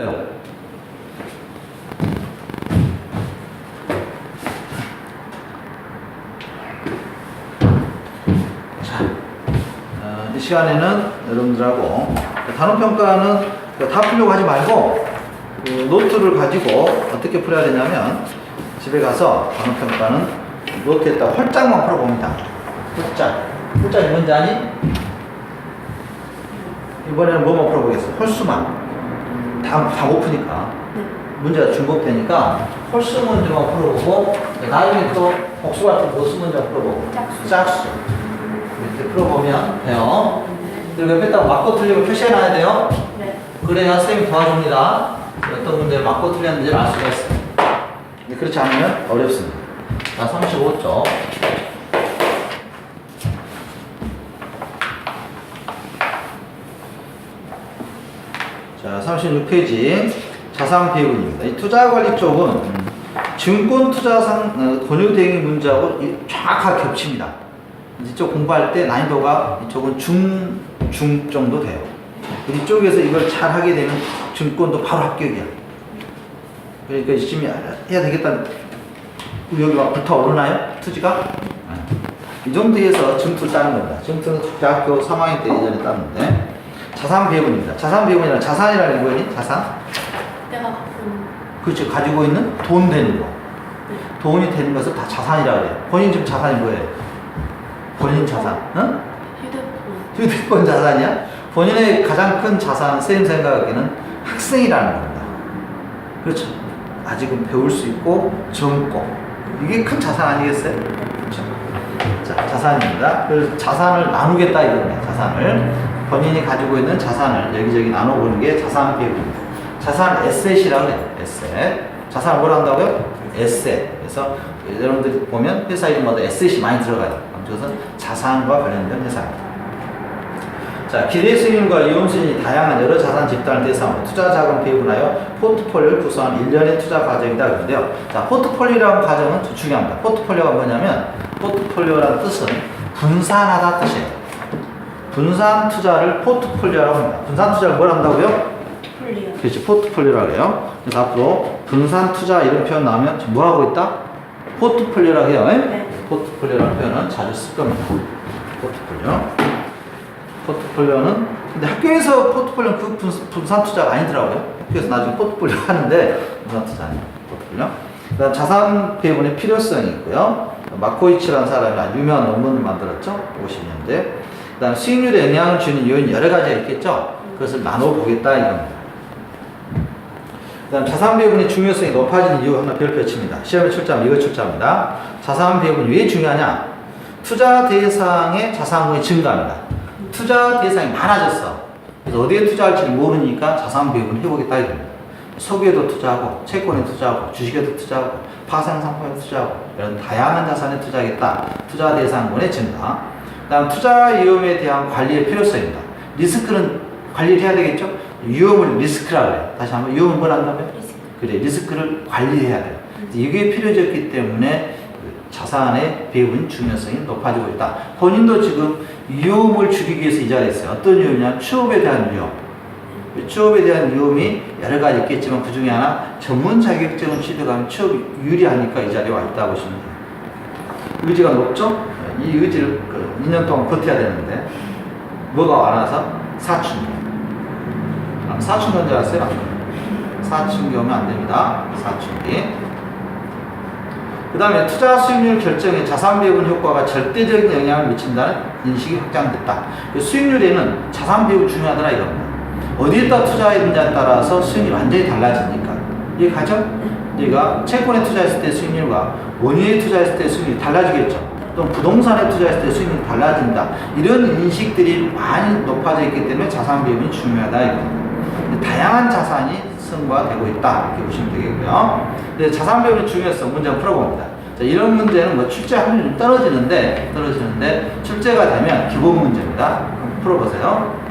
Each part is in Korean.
요. 자, 이 시간에는 여러분들하고 단원평가는 다 풀려고 하지 말고 노트를 가지고 어떻게 풀어야 되냐면 집에 가서 단원평가는 노트에다 홀짝만 풀어봅니다. 홀짝이 뭔지 아니? 이번에는 뭐만 풀어보겠어? 홀수만. 다 못 푸니까 문제가 중복되니까 홀수 문제만 풀어보고 나중에 또 복수 같은 보수 문제 풀어보고 짝수 이렇게 풀어보면 돼요. 그리고 옆에다가 맞고 틀리고 표시해놔야 돼요. 네. 그래야 선생님이 도와줍니다. 어떤 문제를 맞고 틀렸는지를 알 수가 있어요. 근데 그렇지 않으면 어렵습니다. 자, 35쪽. 자, 36페이지 자산배분입니다. 이 투자관리 쪽은 증권 투자상 권유대행의 문제하고 정확하게 겹칩니다. 이쪽 공부할 때 난이도가 이쪽은 중 정도 돼요. 이쪽에서 이걸 잘 하게 되면 증권도 바로 합격이야. 그러니까 열심히 해야 되겠다. 여기 막 불타오르나요? 투지가? 이 정도에서 증투를 따는 겁니다. 증투는 대학교 3학년 때 예전에 땄는데 자산배분입니다. 자산배분이란 자산이라는 거니? 자산? 내가 갖고 그렇죠. 가지고 있는 돈 되는 거. 네. 돈이 되는 것을 다 자산이라고 해요. 본인 지금 자산이 뭐예요? 본인 자산. 응? 휴대폰 자산이야? 본인의 가장 큰 자산, 선생님 생각하기에는 학생이라는 겁니다. 그렇죠. 아직은 배울 수 있고 젊고 이게 큰 자산 아니겠어요? 그렇죠. 자, 자산입니다. 그래서 자산을 나누겠다 이겁니다. 자산을 본인이 가지고 있는 자산을 여기저기 나눠보는 게 자산 배분입니다. 자산 에셋이라고 해요. 에셋. 자산을 뭐라 한다고요? 에셋. 그래서 여러분들이 보면 회사 이름마다 에셋이 많이 들어가요. 그것은 자산과 관련된 회사입니다. 자, 기대 수익률과 이용 수익이 다양한 여러 자산 집단을 대상으로 투자 자금 배분하여 포트폴리오를 구성한 일련의 투자 과정이다 그런데요. 자, 포트폴리오라는 과정은 중요합니다. 포트폴리오가 뭐냐면 포트폴리오라는 뜻은 분산하다 뜻이에요. 분산 투자를 포트폴리오라고 합니다. 분산 투자를 뭘 한다고요? 폴리오. 그렇지, 포트폴리오라고 해요. 그래서 앞으로 분산 투자 이런 표현 나오면 지금 뭐 하고 있다? 포트폴리오라고 해요. 네. 포트폴리오라는 표현은 자주 쓸 겁니다. 포트폴리오는 근데 학교에서 포트폴리오는 그 분산 투자가 아니더라고요. 학교에서 나중에 포트폴리오 하는데 분산 투자 아니에요. 포트폴리오. 그다음 자산 배분의 필요성이 있고요. 마코이치라는 사람이 아주 유명한 논문을 만들었죠. 50년대. 그다음 수익률에 영향을 주는 요인이 여러 가지가 있겠죠. 그것을 나눠보겠다 이겁니다. 그다음 자산 배분의 중요성이 높아지는 이유 하나 별표 칩니다. 시험에 출제하면 이거 출제합니다. 자산 배분이 왜 중요하냐? 투자 대상의 자산금이 증가합니다. 투자 대상이 많아졌어. 그래서 어디에 투자할지 모르니까 자산 배분을 해보겠다 이겁니다. 소비에도 투자하고, 채권에 투자하고, 주식에도 투자하고, 파생상품에 투자하고 이런 다양한 자산에 투자하겠다. 투자 대상군의 증가. 그다음 투자 위험에 대한 관리의 필요성입니다. 리스크는 관리를 해야 되겠죠? 위험을 리스크라고 해요. 다시 한번 위험을 뭘 한다고요? 그래, 리스크를 관리해야 돼요. 이게 필요해졌기 때문에 자산의 배분 중요성이 높아지고 있다. 본인도 지금 위험을 줄이기 위해서 이 자리에 있어요. 어떤 위험이냐? 취업에 대한 위험. 취업에 대한 위험이 여러 가지 있겠지만 그 중에 하나 전문 자격증을 취득하면 취업 유리하니까 이 자리에 와 있다고 보시면 돼요. 의지가 높죠? 이 의지를 2년 동안 버텨야 되는데 뭐가 많아서? 사춘기. 사춘기 언제 왔어요? 사춘기 오면 안 됩니다. 사춘기. 그 다음에 투자 수익률 결정에 자산 배분 효과가 절대적인 영향을 미친다는 인식이 확장됐다. 수익률에는 자산 배분 중요하더라 이겁니다. 어디에다 투자했느냐에 따라서 수익률이 완전히 달라지니까. 이해 가죠? 우리가 채권에 투자했을 때 수익률과 원유에 투자했을 때 수익률이 달라지겠죠. 또 부동산에 투자했을 때 수익률이 달라진다. 이런 인식들이 많이 높아져 있기 때문에 자산 배분이 중요하다 이겁니다. 다양한 자산이 승부화되고 있다 이렇게 보시면 되겠고요. 자산 배분의 중요성 문제 한번 풀어봅니다. 자, 이런 문제는 뭐 출제 확률이 떨어지는데 출제가 되면 기본 문제입니다. 한번 풀어보세요.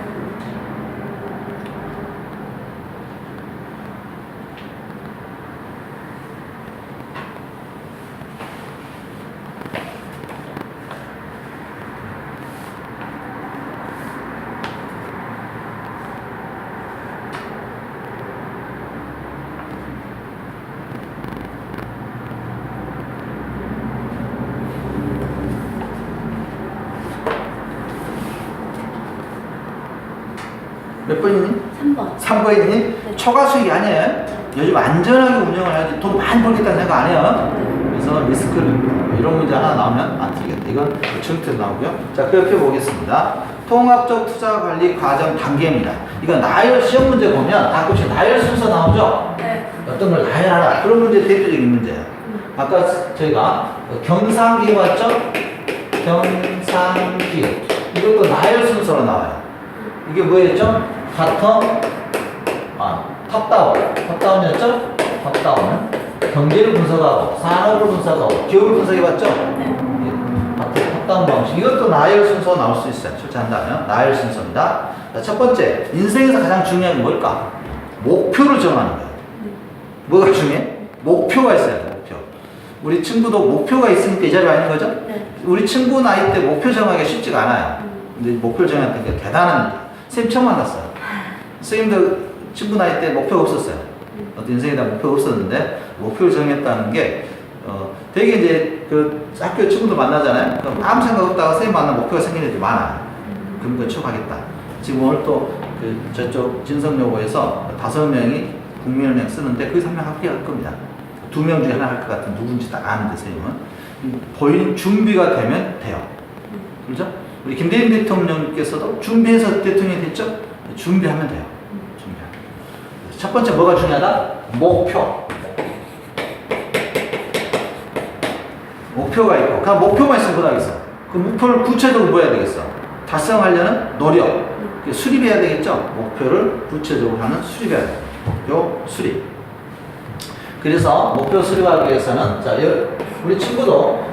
몇 번이니? 3번. 3번이니? 네. 초과 수익이 아니에요. 요즘 안전하게 운영을 해야지 돈 많이 벌겠다는 생각 안 해요. 네. 그래서 리스크를 이런 문제 하나 나오면 안 틀리겠다. 이건 중특 나오고요. 자, 그 옆에 보겠습니다. 통합적 투자 관리 과정 단계입니다. 이건 나열 시험 문제 보면 가끔씩 나열 순서 나오죠. 네. 어떤 걸 나열하라. 그런 문제 대표적인 문제예요. 아까 저희가 경상기업 왔죠? 경상기업. 이것도 나열 순서로 나와요. 이게 뭐였죠? 바텀, 탑다운. 탑다운이었죠? 탑다운. 경제를 분석하고, 산업을 분석하고, 기업을 분석해봤죠? 네. 탑다운 방식. 이것도 나열 순서 나올 수 있어요. 출제한다면. 나열 순서입니다. 자, 첫 번째. 인생에서 가장 중요한 게 뭘까? 목표를 정하는 거예요. 뭐가 중요해? 목표가 있어야 돼, 목표. 우리 친구도 목표가 있으니까 이 자리에 와 있는 거죠? 네. 우리 친구 나이 때 목표 정하기가 쉽지가 않아요. 근데 목표 정하는 게 대단한 일이야. 선생님 처음 만났어요. 선생님도 친구 나이 때 목표가 없었어요. 어떤 인생에 대한 목표가 없었는데, 목표를 정했다는 게, 되게 이제 그 학교 친구들 만나잖아요. 그럼 아무 생각 없다가 선생님 만나면 목표가 생기는 애들이 많아요. 그런 거 추구하겠다. 지금 오늘 또 그 저쪽 진성여고에서 5명이 국민은행 쓰는데 거기서 1명 합격할 겁니다. 2명 중에 하나 할 것 같은 누군지 딱 아는데 선생님은. 본인 준비가 되면 돼요. 그렇죠? 우리 김대중 대통령께서도 준비해서 대통령이 됐죠? 준비하면 돼요. 준비하면. 첫 번째 뭐가 중요하다? 목표. 목표가 있고, 그 목표만 있으면 못하겠어. 그 목표를 구체적으로 뭐 해야 되겠어? 달성하려는 노력. 수립해야 되겠죠? 목표를 구체적으로 하는 수립해야 돼요. 목표 수립. 그래서 목표 수립하기 위해서는, 자, 우리 친구도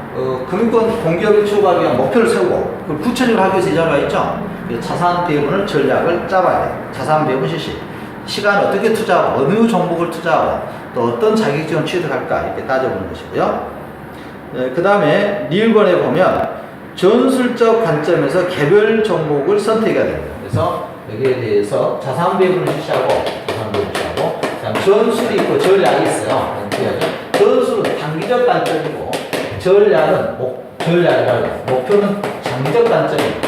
금융권 공기업을 추구하기 위한 목표를 세우고, 그걸 구체적으로 하기 위해서 이 자리가 있죠? 자산 배분을 전략을 짜봐야 돼요. 자산 배분 실시. 시간을 어떻게 투자하고, 어느 종목을 투자하고, 또 어떤 자격지원 취득할까, 이렇게 따져보는 것이고요. 그 다음에 리을권에 보면 전술적 관점에서 개별 종목을 선택해야 됩니다. 그래서 여기에 대해서 자산 배분을 실시하고, 그다음에 전술이 있고 전략이 있어요. 전술은 단기적 관점이고, 전략은 목표는 장기적 관점입니다.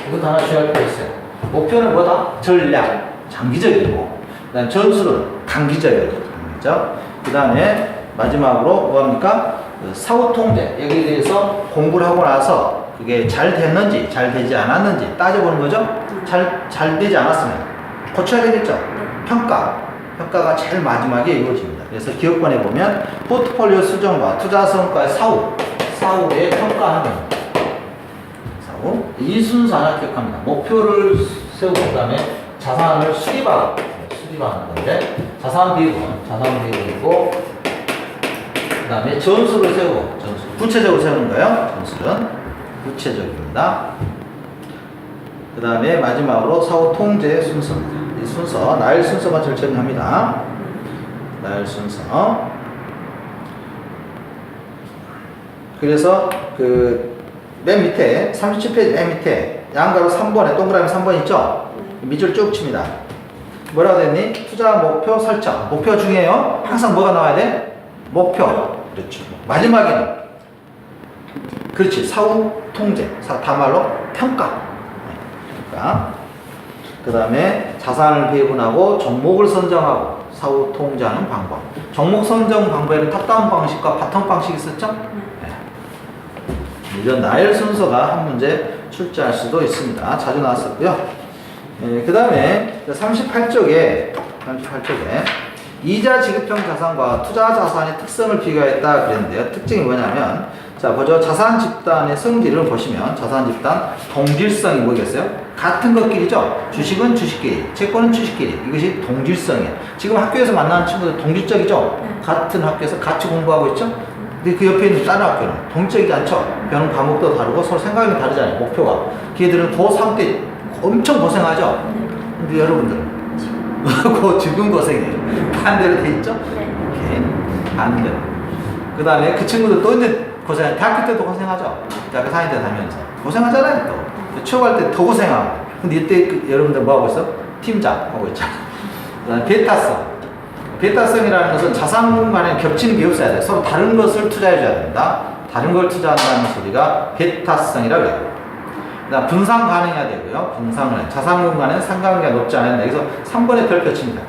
이것도 하나 주의할 필요 있어요. 목표는 뭐다? 전략, 장기적이고, 그다음 전술은 단기적이에요. 그 다음에 마지막으로 뭐합니까? 사후 통제. 여기에 대해서 공부를 하고 나서 그게 잘 됐는지 잘 되지 않았는지 따져보는 거죠. 잘 되지 않았으면 고쳐야 되겠죠. 평가가 제일 마지막에 이루어집니다. 그래서 기업권에 보면 포트폴리오 수정과 투자 성과의 사후에 평가하는 이 순서 하나 기억합니다. 목표를 세우고, 그 다음에 자산을 수립하는 건데, 자산 비율이고, 그 다음에 전술을 세우고, 구체적으로 세우는 거예요. 전술은 구체적입니다. 그 다음에 마지막으로 사후 통제 순서입니다. 이 순서, 나열 순서만 제일 정리합니다. 나열 순서. 그래서 맨 밑에 37페이지 맨 밑에 양가로 3번에 동그라미 3번 있죠? 밑줄 쭉 칩니다. 뭐라고 됐니? 투자 목표 설정. 목표가 중요해요. 항상 뭐가 나와야 돼? 목표. 그렇죠. 마지막에는 그렇지. 사후 통제. 다말로 평가. 그 다음에 자산을 배분하고 종목을 선정하고 사후 통제하는 방법. 종목 선정 방법에는 탑다운 방식과 바텀 방식이 있었죠? 네. 이런 나열 순서가 한 문제 출제할 수도 있습니다. 자주 나왔었고요. 그 다음에 38쪽에 이자 지급형 자산과 투자 자산의 특성을 비교했다 그랬는데요. 특징이 뭐냐면, 자, 보죠. 자산 집단의 성질을 보시면, 자산 집단 동질성이 뭐겠어요? 같은 것끼리죠. 주식은 주식끼리, 채권은 주식끼리. 이것이 동질성이에요. 지금 학교에서 만나는 친구들 동질적이죠. 같은 학교에서 같이 공부하고 있죠. 근데 그 옆에 있는 다른 학교는 동질적이지 않죠. 배우는 과목도 다르고 서로 생각이 다르잖아요. 목표가. 걔들은 고3 때 엄청 고생하죠. 근데 여러분들은 지금 고생해요. 반대로 돼 있죠? 이렇게 반대로. 그 다음에 그 친구들 또 이제 고생해. 대학교 때도 고생하죠. 대학교 4년 때 다니면서 고생하잖아요. 또 취업할 때 더 고생하고. 근데 이때 여러분들 뭐 하고 있어? 팀장 하고 있잖아. 그 다음에 베타성이라는 것은 자산 간에 겹치는 게 없어야 돼. 서로 다른 것을 투자해 줘야 된다. 다른 걸 투자한다는 소리가 베타성이라고 해요. 그다음 분산 가능해야 되고요. 분산은 자산 공간은 상관관계가 높지 않아야 된다. 여기서 3번에 별표 칩니다.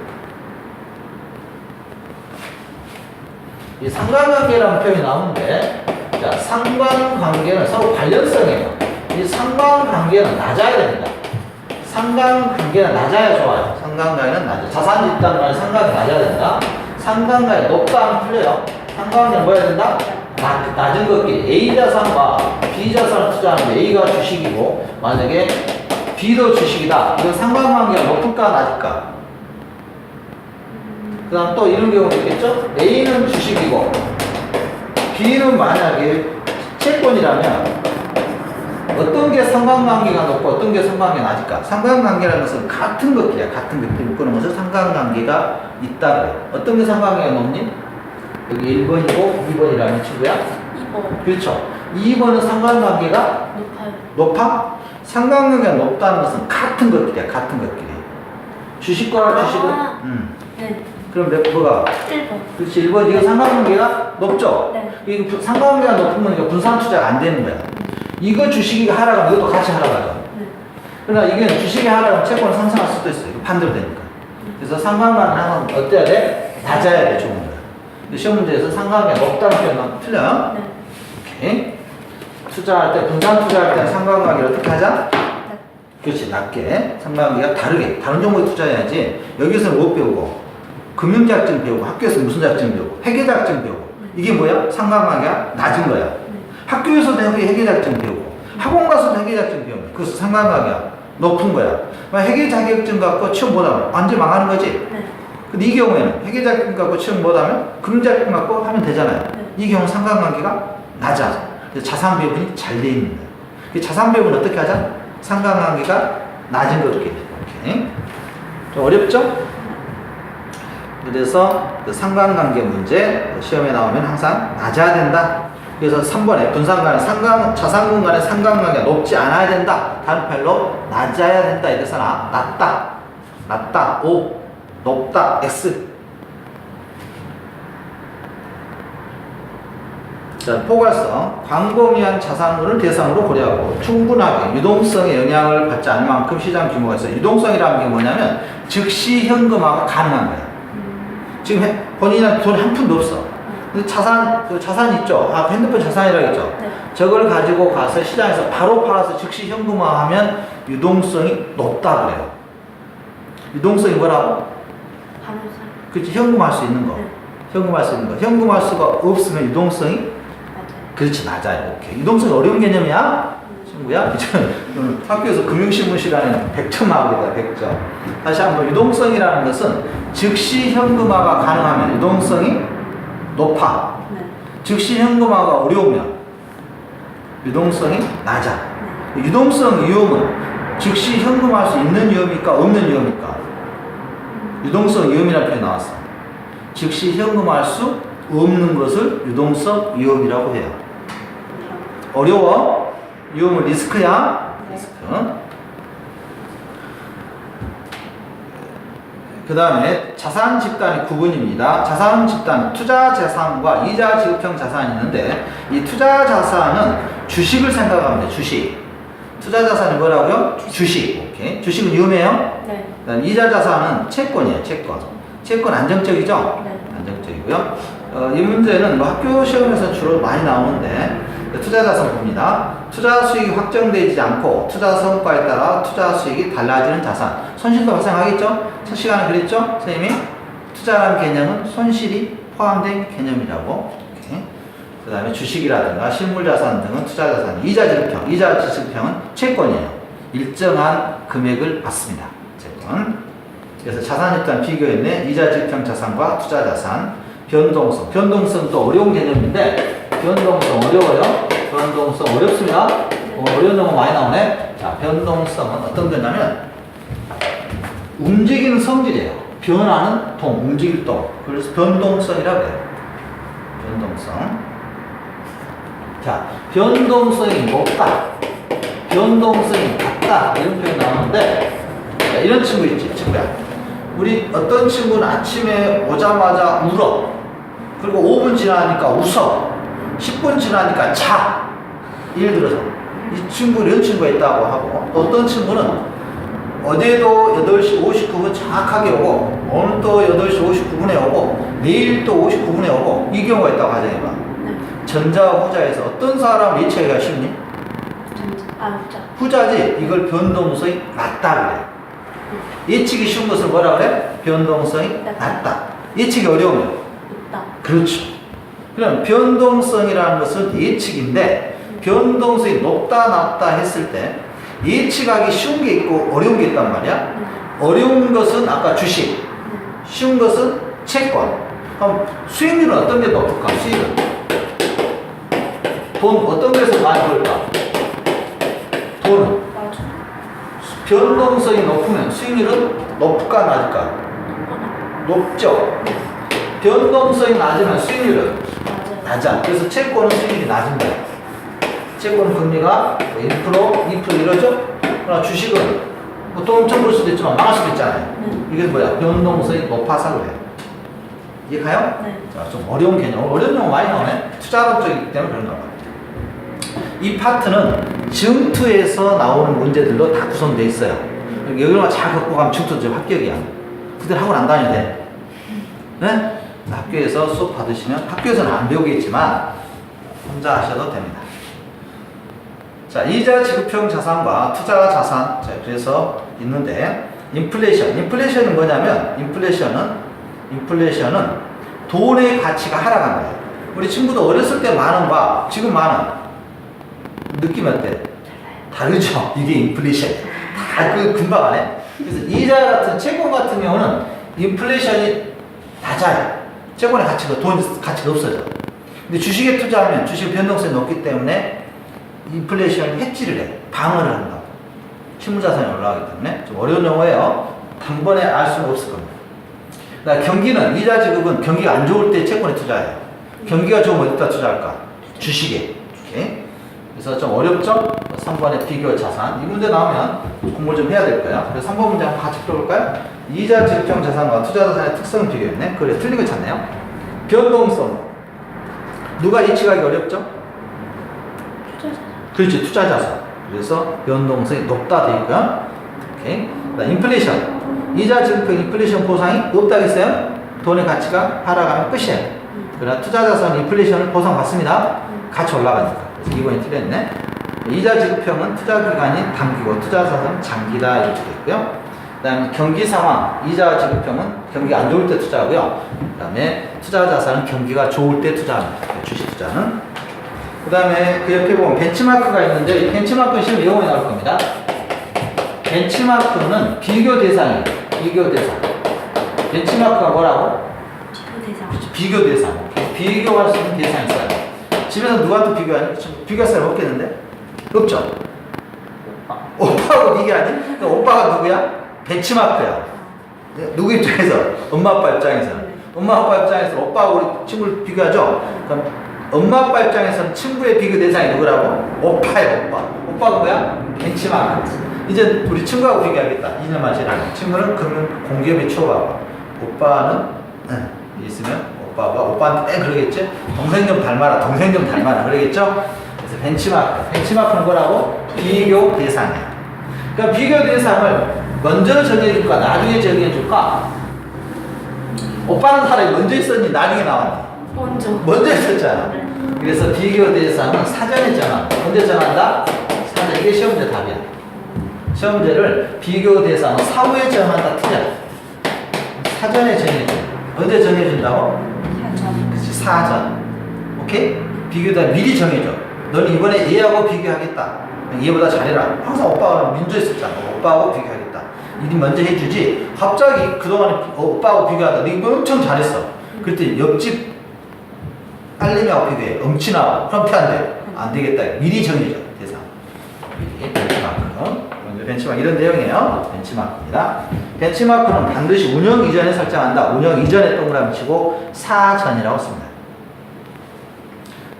이 상관관계라는 표현이 나오는데, 자, 상관관계는 서로 관련성이에요. 이 상관관계는 낮아야 됩니다. 상관관계는 낮아야 좋아요. 상관관계는 낮아요. 자산 집단 간의 상관관계 낮아야 된다. 상관관계 높다 하면 틀려요. 상관관계는 뭐 해야 된다? 낮은 것끼리. A 자산과 B 자산을 투자하는데 A가 주식이고, 만약에 B도 주식이다. 이건 상관관계가 높을까, 낮을까? 그 다음 또 이런 경우도 있겠죠? A는 주식이고 B는 만약에 채권이라면 어떤 게 상관관계가 높고 어떤 게 상관관계가 낮을까? 상관관계라는 것은 같은 것끼리야. 같은 것끼리 묶는 것을 상관관계가 있다고요. 어떤 게 상관관계가 높니? 여기 1번이고 2번이라는 친구야? 2번. 그렇죠. 2번은 상관관계가 높아요. 높아? 상관관계가 높다는 것은 같은 것끼리야. 같은 것끼리. 주식과 주식은 네. 그럼 뭐가? 1번. 그렇지. 1번 이거 상관관계가 높죠? 네. 이거 상관관계가 높으면 이거 분산 투자가 안 되는 거야. 이거 주식이 하락하면 이것도 같이 하락하죠. 네. 그러나 이게 주식이 하락하면 채권은 상승할 수도 있어요. 이거 반대로 되니까. 그래서 상관관계는 항상 어때야 돼? 낮아야 돼. 좋은 거야. 시험 문제에서 상관관계가 높다는 표현은 틀려요. 네. 오케이. 투자할 때, 분산 투자할 때는 상관관계를 어떻게 하자? 네. 그렇지. 낮게. 상관관계가 다르게. 다른 종목에 투자해야지. 여기서는 못 배우고. 금융자격증 배우고 학교에서 무슨 자격증 배우고 회계자격증 배우고 이게 뭐야? 상관관계가 낮은 거야. 학교에서도 회계자격증 배우고 학원 가서도 회계자격증 배우고 그래서 상관관계가 높은 거야. 회계자격증 갖고 시험 못하면 완전 망하는 거지. 네. 근데 이 경우에는 회계자격증 갖고 시험 못하면 금융자격증 갖고 하면 되잖아요. 네. 이 경우 상관관계가 낮아. 그래서 자산 배분이 잘 돼 있는 거야. 자산 배분은 어떻게 하자? 상관관계가 낮은 것끼리. 오케이. 좀 어렵죠? 그래서 그 상관관계 문제 시험에 나오면 항상 낮아야 된다. 그래서 3번에 분산간의 자산군 간의 상관관계가 높지 않아야 된다. 단팔로 낮아야 된다. 이렇게 써놔. 낮다, O, 높다, X. 자, 포괄성. 광범위한 자산군을 대상으로 고려하고 충분하게 유동성의 영향을 받지 않을 만큼 시장 규모가 있어요. 유동성이라는 게 뭐냐면 즉시 현금화가 가능한 거야. 지금 본인한테 돈 한 푼도 없어. 근데 자산 있죠? 핸드폰 자산이라고 했죠? 네. 저걸 가지고 가서 시장에서 바로 팔아서 즉시 현금화하면 유동성이 높다 그래요. 유동성이 뭐라고? 가능성. 그렇지. 현금할 수 있는 거. 네. 현금할 수 있는 거. 현금할 수가 없으면 유동성이? 맞아요. 그렇지. 낮아요. 오케이. 유동성이 어려운 개념이야? 친구야? 학교에서 금융신문 시간에는 100점 나오겠다. 100점. 다시 한번 유동성이라는 것은 즉시 현금화가 가능하면 유동성이 높아. 네. 즉시 현금화가 어려우면 유동성이 낮아. 네. 유동성 위험은 즉시 현금화할 수 있는 위험입니까? 없는 위험입니까? 유동성 위험이라는 표현이 나왔어. 즉시 현금화할 수 없는 것을 유동성 위험이라고 해요. 어려워? 위험은 리스크야? 네. 리스크. 그 다음에 자산 집단의 구분입니다. 자산 집단, 투자 자산과 이자 지급형 자산이 있는데 이 투자 자산은 주식을 생각하면 돼. 주식. 투자 자산이 뭐라고요? 주식. 오케이. 주식은 위험해요? 네. 그다음에 이자 자산은 채권이에요. 채권. 채권 안정적이죠? 네. 안정적이고요. 이 문제는 뭐 학교 시험에서 주로 많이 나오는데 투자 자산 봅니다. 투자 수익이 확정되지 않고 투자 성과에 따라 투자 수익이 달라지는 자산. 손실도 발생하겠죠? 첫 시간에 그랬죠? 선생님이 투자라는 개념은 손실이 포함된 개념이라고. 그 다음에 주식이라든가 실물자산 등은 투자자산. 이자 지급형은 채권이에요. 일정한 금액을 받습니다. 채권. 그래서 자산 일단 비교했네. 이자 지급형 자산과 투자자산. 변동성도 어려운 개념인데 변동성 어려워요. 변동성 어렵습니다. 어려운 놈은 많이 나오네. 자, 변동성은 어떤 거냐면 움직이는 성질이에요. 변하는 동, 움직일 동. 그래서 변동성이라고 해요. 변동성. 자, 변동성이 높다. 변동성이 같다. 이런 표현이 나오는데 자, 이런 친구 있지, 친구야. 우리 어떤 친구는 아침에 오자마자 울어. 그리고 5분 지나니까 웃어. 10분 지나니까 자. 예를 들어서 이 친구 이런 친구가 있다고 하고, 또 어떤 친구는 어제도 8시 59분 정확하게 오고, 오늘 또 8시 59분에 오고, 내일 또 59분에 오고, 이 경우가 있다고 가정해봐. 네. 전자와 후자에서 어떤 사람을 예측하기가 쉽니? 후자. 후자지. 이걸 변동성이 낮다 그래. 예측이 쉬운 것을 뭐라 그래? 변동성이 낮다. 예측이 어려우면? 높다. 그렇죠. 그럼 변동성이라는 것은 예측인데, 변동성이 높다 낮다 했을 때 예측하기 쉬운 게 있고 어려운 게 있단 말이야. 네. 어려운 것은 아까 주식, 네. 쉬운 것은 채권. 그럼 수익률은 어떤 게 높을까? 수익은 돈 어떤 데서 많이 벌까? 돈은 맞아. 변동성이 높으면 수익률은 높을까 낮을까? 높죠. 변동성이 낮으면 수익률은 맞아요. 낮아. 그래서 채권은 수익률이 낮은 거야. 채권 금리가 1%, 2% 이러죠? 그러나 주식은 뭐 돈 엄청 벌 수도 있지만 망할 수도 있잖아요. 네. 이게 뭐야? 변동성이 높아서 그래요. 이해가요? 네. 자, 좀 어려운 개념. 어려운 용어 많이 나오네. 투자론 쪽이기 때문에 그런가 봐요. 이 파트는 증투에서 나오는 문제들로 다 구성되어 있어요. 여기만 잘 갖고 가면 증투 이제 합격이야. 그들 학원 안 다녀도 돼. 네? 학교에서 수업 받으시면, 학교에서는 안 배우겠지만 혼자 하셔도 됩니다. 자, 이자 지급형 자산과 투자 자산. 자, 그래서 있는데, 인플레이션. 인플레이션이 뭐냐면, 인플레이션은 돈의 가치가 하락한 거예요. 우리 친구도 어렸을 때 많은 바, 지금 많은 느낌 어때? 다르죠? 이게 인플레이션. 다 그 금방 안 해. 그래서 이자 같은, 채권 같은 경우는 인플레이션이 낮아요. 채권의 가치가, 돈 가치가 없어져. 근데 주식에 투자하면 주식 변동성이 높기 때문에 인플레이션 해지를 해. 방어를 한다. 실무자산이 올라가기 때문에 좀 어려운 용어예요. 단번에 알 수는 없을 겁니다. 경기는, 이자 지급은 경기가 안 좋을 때 채권에 투자해요. 경기가 좋으면 어디다 투자할까? 주식에. 오케이? 그래서 좀 어렵죠? 3번의 비교 자산. 이 문제 나오면 공부를 좀 해야 될 거예요. 그래서 3번 문제 한번 같이 풀어볼까요? 이자 지급형 자산과 투자 자산의 특성을 비교했네. 그래, 틀린 거 찾네요. 변동성. 누가 예측하기 어렵죠? 투자. 그렇지, 투자 자산. 그래서 변동성이 높다 되어 있고요. 오케이. 그다음 인플레이션. 이자 지급형 인플레이션 보상이 높다겠어요? 돈의 가치가 하락하면 끝이에요. 그러나 투자 자산 인플레이션을 보상받습니다. 같이 올라가니까. 그래서 2번이 틀렸네. 이자 지급형은 투자 기간이 단기고 투자 자산은 장기다 이렇게 되어 있고요. 그 다음에 경기 상황, 이자 지급형은 경기가 안 좋을 때 투자하고요. 그 다음에 투자 자산은 경기가 좋을 때 투자합니다. 주식 투자는. 그 다음에 그 옆에 보면 벤치마크가 있는데, 이 벤치마크는 시험 예문에 나올 겁니다. 벤치마크는 비교 대상이에요. 비교 대상. 벤치마크가 뭐라고? 비교 대상. 비교할 수 있는 대상이 있어요. 집에서 누구한테 비교하니? 비교할 사람 없겠는데? 없죠? 오빠하고 비교하니? 그러니까 오빠가 누구야? 벤치마크야. 누구 입장에서? 엄마 아빠 입장에서. 엄마 아빠 입장에서 오빠하고 우리 친구를 비교하죠? 그럼 엄마 아빠 입장에서는 친구의 비교 대상이 누구라고? 오빠예요, 오빠. 오빠가 뭐야? 벤치마크. 이제 우리 친구하고 비교하겠다. 2년만 지나면. 친구는 그러면 공기업에 취업하고. 오빠는, 있으면 오빠가 오빠한테 그러겠지? 동생 좀 닮아라, 동생 좀 닮아라. 그러겠죠? 그래서 벤치마크. 벤치마크는 뭐라고? 비교 대상이야. 그러니까 비교 대상을 먼저 정해줄까, 나중에 정해줄까? 오빠는 사람이 먼저 있었니, 나중에 나왔니? 먼저 있었잖아. 네. 그래서 비교 대상은 사전에 정한. 언제 정한다? 사전. 이게 시험 문제 답이야. 시험 문제를 비교 대상은 사후에 정한다, 틀려. 사전에 정해줘. 언제 정해준다고? 그치, 사전. 오케이? 비교 대상 미리 정해줘. 너는 이번에 얘하고 비교하겠다. 얘보다 잘해라. 항상 오빠가 민주 있었잖아. 오빠하고 비교하겠다. 일이 먼저 해주지. 갑자기 그동안에 오빠하고 비교하다. 너 이거 엄청 잘했어. 그랬더니 옆집 딸내미하고 비교해. 엄친하고. 그럼 안 돼. 안 되겠다. 미리 정해줘. 대상. 미리 벤치마크. 먼저 벤치마크. 이런 내용이에요. 벤치마크입니다. 벤치마크는 반드시 운영 이전에 설정한다. 운영 이전에 동그라미 치고 사전이라고 씁니다.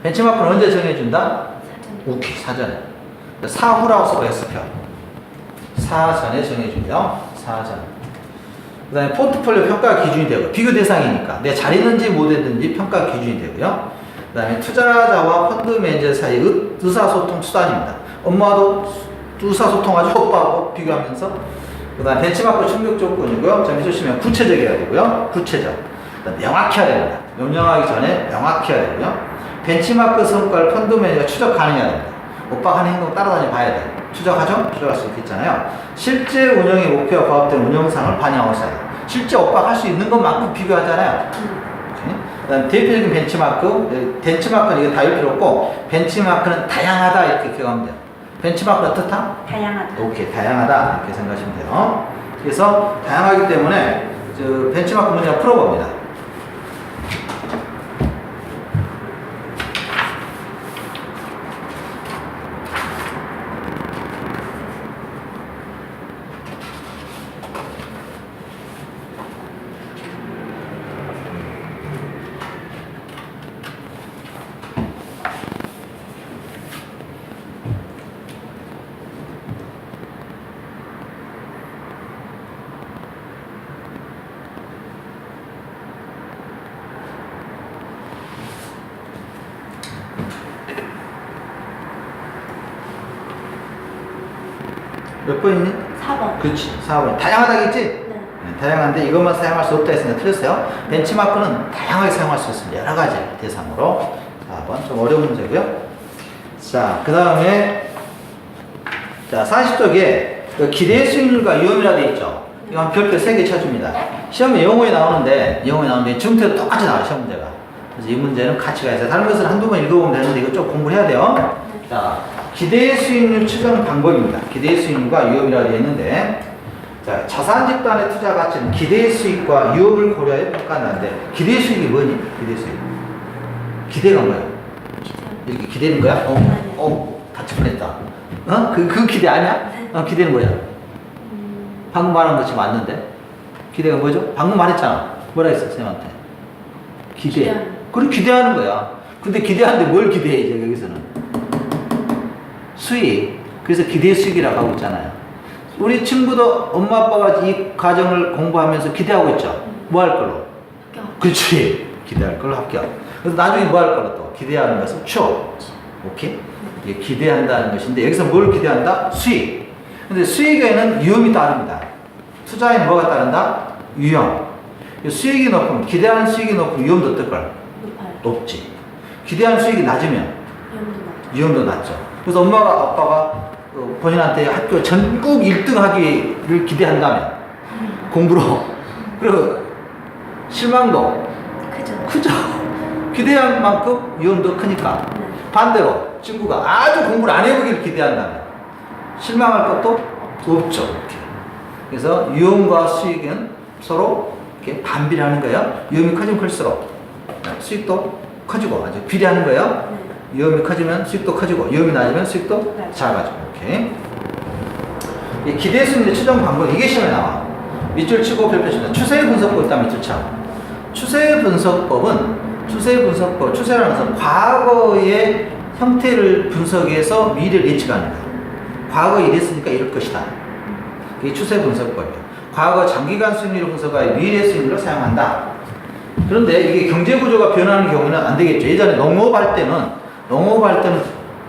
벤치마크는 언제 정해준다? 오케이, 사전에. 사후라고 써봐, S표. 사전에 정해주고요. 사전. 그 다음에 포트폴리오 평가 기준이 되고, 비교 대상이니까 내가 잘했는지 못했는지 평가 기준이 되고요. 그 다음에 투자자와 펀드 매니저 사이의 의사소통 수단입니다. 엄마도 의사소통하죠. 오빠하고 비교하면서. 그 다음에 벤치마크 충격 조건이고요. 자, 해주시면 구체적이어야 되고요. 구체적. 그다음 명확히 해야 됩니다. 명령하기 전에 명확히 해야 되고요. 벤치마크 성과를 펀드 매니저가 추적 가능해야 됩니다. 오빠가 하는 행동 따라다니 봐야 돼요. 추적하죠? 추적할 수 있겠잖아요. 실제 운영의 목표와 부합된 운영상을 반영하고 있어야 돼요. 실제 오빠가 할 수 있는 것만큼 비교하잖아요. 그다음 대표적인 벤치마크, 벤치마크는 이거 다 할 필요 없고, 벤치마크는 다양하다 이렇게 기억하면 돼요. 벤치마크는 어떻다? 다양하다. 오케이, 다양하다 이렇게 생각하시면 돼요. 그래서 다양하기 때문에 벤치마크 문제를 풀어봅니다. 몇 번이니? 4번. 그렇지, 4번. 다양하다겠지? 네. 다양한데 이것만 사용할 수 없다 했으니까 틀렸어요. 벤치마크는 다양하게 사용할 수 있습니다. 여러 가지 대상으로. 4번 좀 어려운 문제고요. 자, 그 다음에 자 40쪽에 기대 수익률과 위험이라 돼 있죠. 이거 한 별표 3개 쳐줍니다. 시험에 영어에 나오는데 중태도 똑같이 나와요. 시험 문제가. 그래서 이 문제는 같이 가야 돼요. 다른 것은 한두 번 읽어보면 되는데 이거 좀 공부를 해야 돼요. 자, 기대 수익률 추정 방법입니다. 기대 수익률과 위험이라 되어 있는데, 자, 자산 집단의 투자 가치는 기대 수익과 위험을 고려해 평가하는데, 기대 수익이 뭐니? 기대 수익. 기대가 뭐야? 이렇게 기대는 거야? 같이 보냈다. 그 기대 아니야? 기대는 뭐야? 방금 말한 것이 맞는데? 기대가 뭐죠? 방금 말했잖아. 뭐라 했어, 쌤한테? 기대. 그래, 기대하는 거야. 근데 기대하는데 뭘 기대해, 이제 여기서는? 수익. 그래서 기대 수익이라고 하고 있잖아요. 우리 친구도 엄마 아빠가 이 과정을 공부하면서 기대하고 있죠. 뭐 할 걸로? 합격. 그렇지. 기대할 걸로 합격. 그래서 나중에 뭐 할 걸로 또? 기대하는 것은 추억. 오케이? 이게 기대한다는 것인데 여기서 뭘 기대한다? 수익. 근데 수익에는 위험이 따릅니다. 투자에는 뭐가 따른다? 위험. 수익이 높으면, 기대하는 수익이 높으면 위험도 어떨걸? 높아요. 높지. 기대하는 수익이 낮으면 위험도 낮죠. 위험도 낮죠. 그래서 엄마가 아빠가 본인한테 학교 전국 1등 하기를 기대한다면 공부로 그리고 실망도 크죠. 크죠. 기대한 만큼 위험도 크니까. 네. 반대로 친구가 아주 공부를 안 해보기를 기대한다면 실망할 것도 없죠. 이렇게. 그래서 위험과 수익은 서로 이렇게 반비례하는 거예요. 위험이 커지면 클수록 수익도 커지고 아주 비례하는 거예요. 네. 위험이 커지면 수익도 커지고 위험이 낮으면 수익도 네. 작아지고. 이렇게. 이 기대 수익률 추정 방법 이게 시험에 나와. 밑줄 치고 별표 칩니다. 추세 분석법 일단 밑줄 쳐. 추세 분석법은 추세라는 것은 과거의 형태를 분석해서 미래를 예측하는 거예요. 과거에 이랬으니까 이럴 것이다. 이게 추세 분석법이에요. 과거 장기간 수익률을 분석하여 미래 수익률을 사용한다. 그런데 이게 경제 구조가 변하는 경우는 안 되겠죠. 예전에 농업할 때는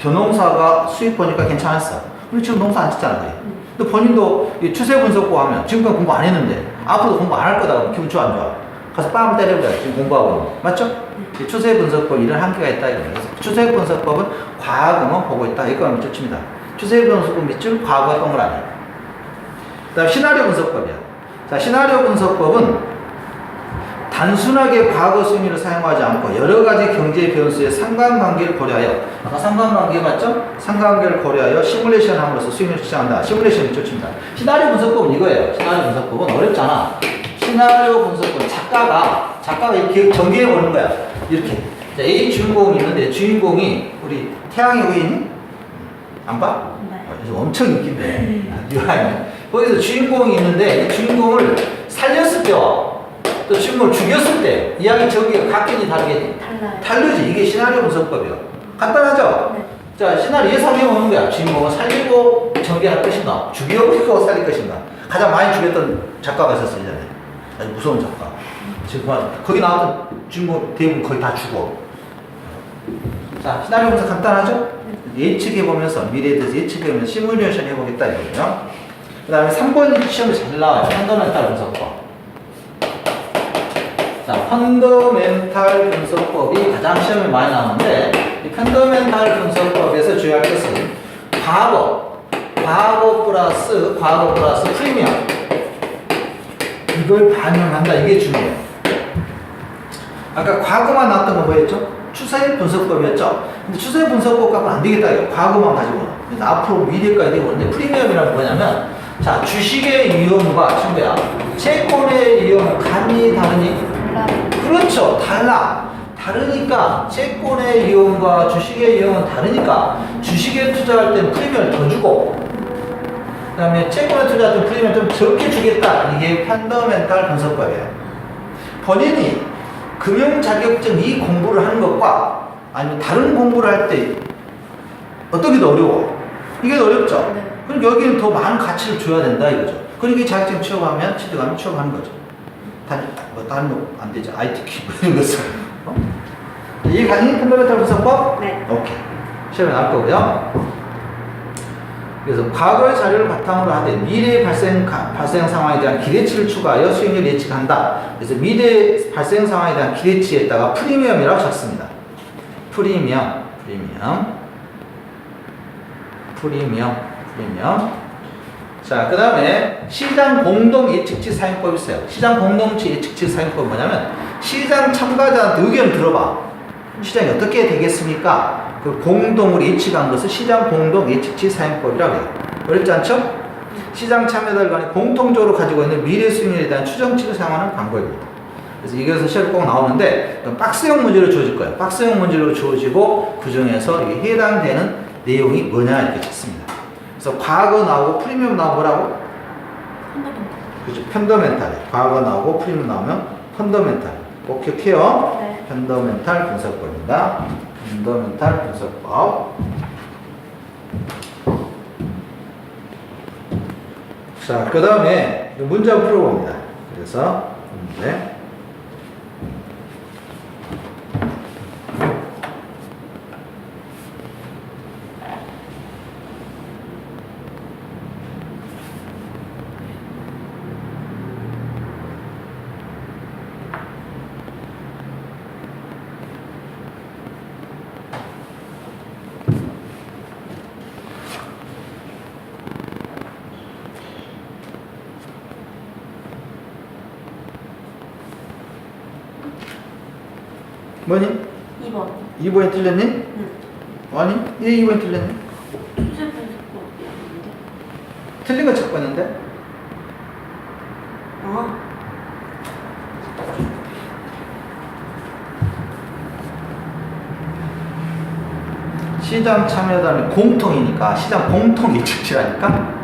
벼농사가 수익 보니까 괜찮았어. 근데 지금 농사 안 짓잖아. 그래. 근데 본인도 이 추세 분석고 하면 지금까지 공부 안 했는데 앞으로도 공부 안 할 거다 그러면 기분 좋아 안 좋아? 가서 뺨 때려버려. 지금 공부하고 있는 거. 맞죠? 이 추세 분석법 이런 한계가 있다 이거예요. 추세 분석법은 과거만 보고 있다. 이거는 밑줄칩니다. 추세 분석법 밑줄 과거가 동그라미. 그다음 시나리오 분석법이야. 자, 시나리오 분석법은 단순하게 과거 수익률을 사용하지 않고 여러 가지 경제 변수의 상관관계를 고려하여, 아까 상관관계 맞죠? 상관관계를 고려하여 시뮬레이션 함으로써 수익률을 측정한다. 시뮬레이션 밑줄칩니다. 시나리오 분석법은 이거예요. 시나리오 분석법은 어렵잖아. 시나리오 분석법은 작가가 이렇게 전개해 보는 거야. 이렇게. 자, A 주인공이 있는데 주인공이 우리 태양의 후예니? 안 봐? 네. 요즘 엄청 인기인데. 유한이. 거기서 주인공이 있는데 이 주인공을 살렸을 때와 또 주인공을 죽였을 때 이야기 전개가 각견이 다르게 달라요. 다르지. 이게 시나리오 분석법이에요. 간단하죠? 네. 자, 시나리오 예상해 보는 거야. 주인공을 살리고 전개할 것인가, 죽이고 살릴 것인가. 가장 많이 죽였던 작가가 있었어요, 예전에. 아주 무서운 작가. 지금 거기 나왔던 주인공 대부분 거의 다 죽어. 자, 시나리오 분석 간단하죠? 네. 예측해보면서 미래에 대해서 예측해보면서 시뮬레이션 해보겠다 이거예요. 그 다음에 3번 시험이 잘 나와요. 펀더멘탈 분석법. 자, 펀더멘탈 분석법이 가장 시험에 많이 나오는데 이 펀더멘탈 분석법에서 주의할 것은 과거 플러스 프리미엄 이걸 반영한다. 이게 중요해요. 아까 과거만 나왔던 건 뭐였죠? 추세 분석법이었죠? 근데 추세 분석법 갖고는 안 되겠다. 이거. 과거만 가지고는. 그래서 앞으로 미래까지 되고 있는데 프리미엄이란 뭐냐면 자, 주식의 위험과 친구야. 채권의 위험은 감이 다르니? 그렇죠. 다르니까 채권의 위험과 주식의 위험은 다르니까 주식에 투자할 때는 프리미엄을 더 주고 그 다음에 채권에 투자할 때는 프리미엄을 좀 적게 주겠다. 이게 펀더멘탈 분석법이에요. 본인이 금융 자격증 이 공부를 하는 것과 아니면 다른 공부를 할 때 어떤 게 더 어려워? 이게 더 어렵죠? 네. 그럼 여기는 더 많은 가치를 줘야 된다 이거죠. 그러니까 자격증 취업하면 취득하면 취업하는 거죠. 다른 거 안 되죠. ITQ 이런 것은. 이게 가진 펀더멘탈 분석법? 네. 오케이. 시험에 나올 거고요. 그래서 과거의 자료를 바탕으로 하되 미래 발생 상황에 대한 기대치를 추가하여 수익률을 예측한다. 그래서 미래 발생 상황에 대한 기대치에다가 프리미엄이라고 적습니다. 프리미엄. 자, 그 다음에 시장 공동 예측치 사용법이 있어요. 시장 공동치 예측치 사용법은 뭐냐면 시장 참가자한테 의견을 들어봐. 시장이 어떻게 되겠습니까? 그 공동으로 예측한 것을 시장 공동 예측치 사용법이라고 해요. 어렵지 않죠? 시장 참여자들 간에 공통적으로 가지고 있는 미래 수익률에 대한 추정치를 사용하는 방법입니다. 그래서 이것은 시험에 꼭 나오는데 박스형 문제로 주어질 거예요. 박스형 문제로 주어지고 그 중에서 이게 해당되는 내용이 뭐냐 이렇게 찾습니다. 그래서 과거 나오고 프리미엄 나오고 뭐라고? 그렇죠. 펀더멘탈. 과거 나오고 프리미엄 나오면 펀더멘탈. 꼭 기억해요. 네. 펀더멘탈 분석법입니다. 펀더멘탈 분석법. 자, 그 다음에 문제 한번 풀어봅니다. 그래서 문제. 뭐니? 2번. 2번이 틀렸니? 응. 아니, 2번이 틀렸니? 투자 분석법이었는데. 틀린 거 찾고 있는데? 아. 시장 참여자는 공통이니까 시장 공통 예측치라니까?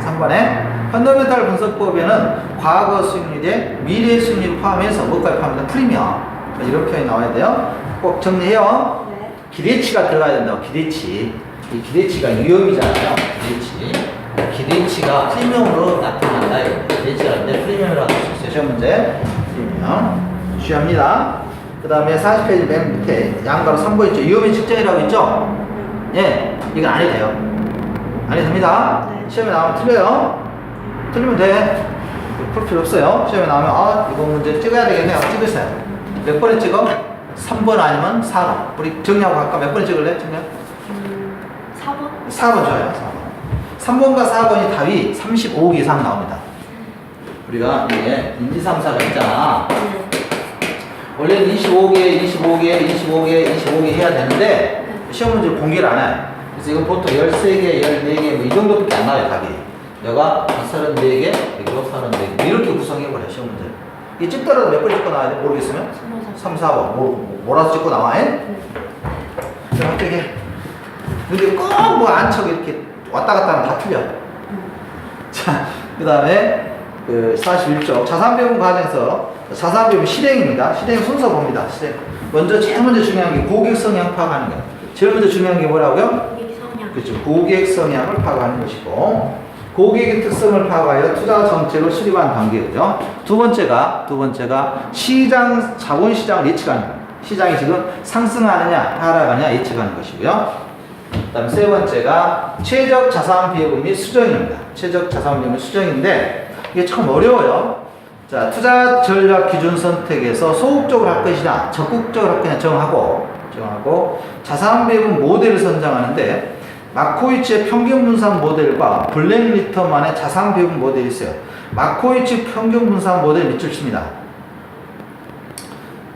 3번에 펀더멘탈 분석법에는 과거 수익률에 미래 수익률 포함해서 뭐까지 포함합니다? 프리미엄. 이런 표현이 나와야 돼요. 꼭 정리해요. 네. 기대치가 들어가야 된다고. 기대치. 이 기대치가 위험이잖아요. 기대치가 프리미엄으로 나타난다. 기대치가 있는데 프리미엄이라고 할 수 있어요. 시험 문제. 프리미엄. 주의합니다. 그 다음에 40페이지 맨 밑에 양가로 3번 있죠. 위험의 측정이라고 있죠? 예. 이건 안 해도 돼요. 안 해도 됩니다. 네. 시험에 나오면 틀려요. 틀리면 돼. 풀 필요 없어요. 시험에 나오면 아 이거 문제 찍어야 되겠네요. 찍으세요. 몇 번에 찍어? 3번 아니면 4번. 우리 정리하고 갈까? 몇 번에 찍을래? 정리? 4번? 4번 좋아요. 4번. 3번과 4번이 답이 35개 이상 나옵니다. 우리가 이게 인지상사가 있잖아. 네. 원래는 25개 해야 되는데 시험 문제를 공개를 안 해요. 그래서 이건 보통 13개, 14개 뭐 이 정도밖에 안 나와요. 답이. 여가 34개, 여기도 34개 이렇게 구성해버려요. 시험 문제를. 이게 찍더라도 몇 번 찍고 나와야 돼? 모르겠으면? 3, 4번. 몰아서 찍고 나와요? 네. 그럼 어떻게 근데 꼭 뭐 안 척 이렇게 왔다 갔다 하면 다 틀려. 자, 그 다음에 그 41쪽 자산 배분 과정에서 자산 배분 실행입니다. 실행 순서 봅니다. 실행. 제일 먼저 중요한 게 고객 성향 파악하는 거예요. 제일 먼저 중요한 게 뭐라고요? 고객 성향. 그렇죠. 고객 성향을 파악하는 것이고 고객의 특성을 파악하여 투자 정책을 수립하는 단계죠. 두 번째가 시장 자본시장을 예측하는 거예요. 시장이 지금 상승하느냐 하락하느냐 예측하는 것이고요. 그 다음에 세 번째가 최적 자산 비율 및 수정입니다. 최적 자산 비율 및 수정인데 이게 참 어려워요. 자, 투자 전략 기준 선택에서 소극적으로 할 것이냐 적극적으로 할 것이냐 정하고 자산 배분 모델을 선정하는데 마코이츠의 평균 분산 모델과 블랙 리터만의 자산 배분 모델이 있어요. 마코이츠 평균 분산 모델 밑줄 칩니다.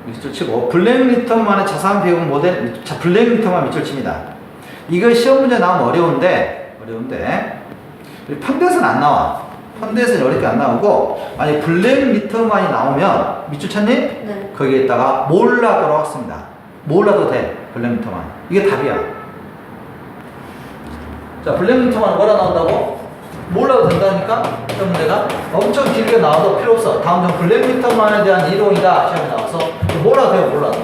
밑줄 치고 블랙 리터만의 자산 배분 모델 블랙 리터만 밑줄 칩니다. 이거 시험 문제 나오면 어려운데 펀드에서는 안 나와. 펀드에서는 어렵게 안 나오고 만약 블랙 리터만이 나오면 밑줄 쳤니? 네. 거기에다가 몰라도록 했습니다. 몰라도 돼. 블랙 리터만. 이게 답이야. 자, 블랙 리터만 뭐라 나온다고? 몰라도 된다니까? 시험 문제가 엄청 길게 나와도 필요 없어. 다음 중 블랙 리터만에 대한 이론이다. 시험에 나와서 몰라도 돼요. 몰라도.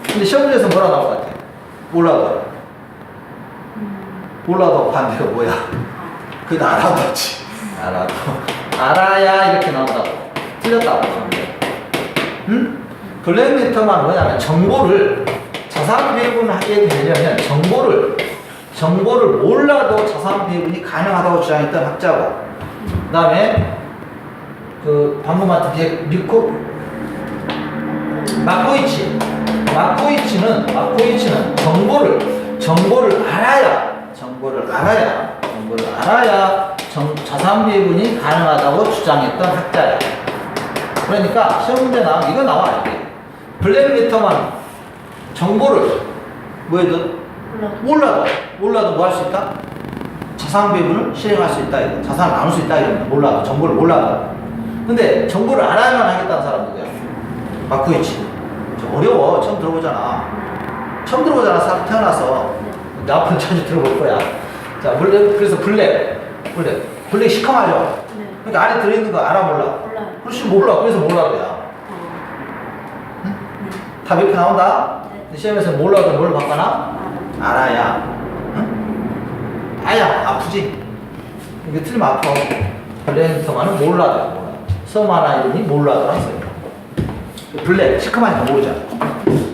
근데 시험 문제에서 뭐라 나올 것 같아? 몰라도 반대가 뭐야? 그건 알아보지. 알아야 이렇게 나온다고. 틀렸다고. 응? 블랙 리터만 뭐냐면 정보를 자산 배분하게 되려면 정보를 몰라도 자산 배분이 가능하다고 주장했던 학자고, 그 다음에 그 방금 같은 게 마코이치는 정보를 알아야 자산 배분이 가능하다고 주장했던 학자야. 그러니까 시험 문제 나오면 이거 나와. 이게 블랙 리터만 정보를 뭐해도 몰라도 뭐 할 수 있다? 자산 배분을 실행할 수 있다. 이거. 자산을 나눌 수 있다. 이런 정보를 몰라도. 근데 정보를 알아야만 하겠다는 사람 누구야? 마코이치. 어려워. 처음 들어보잖아. 사람 태어나서. 내 앞으로 자주 들어볼 거야. 자, 그래서 블랙 시커하죠? 네. 그러니까 안에 들어있는 거 알아, 몰라? 몰라요. 그렇지, 몰라. 그래서 몰라도야. 응? 답 이렇게 나온다? 네. 시험에서 몰라도 뭘 바꿔놔? 알아야. 응? 아야, 아프지? 이게 틀리면 아파. 블랙리터만은 몰라도. 섬 하나 이름이 몰라도라 써요. 블랙, 시커먼 거 모르잖아.